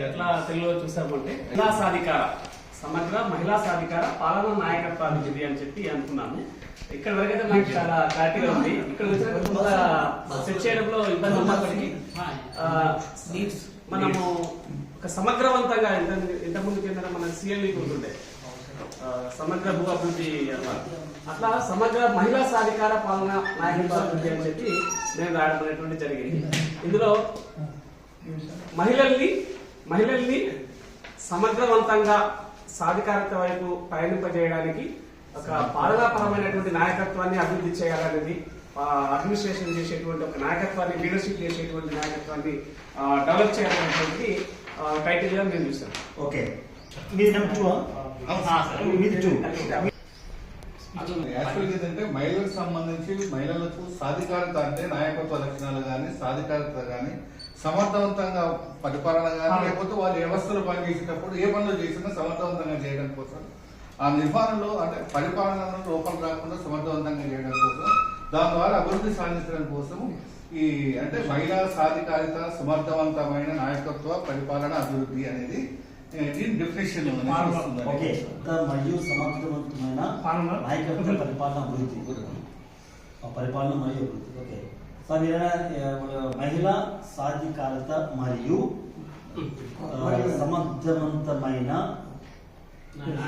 ఎట్లా తెలుగులో చూసామంటే మహిళా సాధికార సమగ్ర మహిళా సాధికార పాలన నాయకత్వాభివృద్ధి అని చెప్పి అనుకున్నాము. ఇక్కడ వరకైతే నాకు చాలా క్లారిటీగా ఉంది. ఇక్కడ సెట్ చేయడంలో ఇబ్బంది ఉన్నప్పటికీ మనము ఒక సమగ్రవంతంగా ఇంతకుముందు కింద మన సిఎల్ఈ ఉంటుండే సమగ్ర భూ అభివృద్ధి అట్లా సమగ్ర మహిళా సాధికార పాలన నాయకత్వాభివృద్ధి అని చెప్పి నేను రాయడం అనేటువంటి జరిగింది. ఇందులో మహిళల్ని సమగ్రవంతంగా సాధికారత వైపు పయనింపజేయడానికి ఒక పాలనాపరమైనటువంటి నాయకత్వాన్ని అభివృద్ధి చేయాలనేది, అడ్మినిస్ట్రేషన్ చేసేటువంటి ఒక నాయకత్వాన్ని, లీడర్షిప్ చేసేటువంటి నాయకత్వాన్ని డెవలప్ చేయాలనేటువంటి క్రైటీరియా నేను చూస్తాను. ఓకే, ఏంటంటే మహిళలకు సంబంధించి మహిళలకు సాధికారత అంటే నాయకత్వ లక్షణాలు కానీ, సాధికారత కానీ, సమర్థవంతంగా పరిపాలన కానీ, లేకపోతే వాళ్ళు వ్యవస్థలు పనిచేసేటప్పుడు ఏ పనులు చేసినా సమర్థవంతంగా చేయడం కోసం, ఆ నిర్వహణలో అంటే పరిపాలనలో లోపం రాకుండా సమర్థవంతంగా చేయడం కోసం, దాని ద్వారా అభివృద్ధి సాధించడం కోసం ఈ అంటే మహిళా సాధికారిత సమర్థవంతమైన నాయకత్వ పరిపాలన అభివృద్ధి అనేది డెఫినేషన్ మరియు సమర్థవంతమైన నాయకత్వ పరిపాలన అభివృద్ధి, పరిపాలన మరియు అభివృద్ధి. ఓకే సార్, మహిళా సాధికారత మరియు సమర్థవంతమైన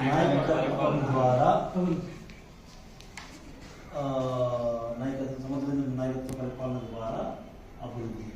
నాయకత్వం ద్వారా సమర్థవంతమైన నాయకత్వ పరిపాలన ద్వారా అభివృద్ధి.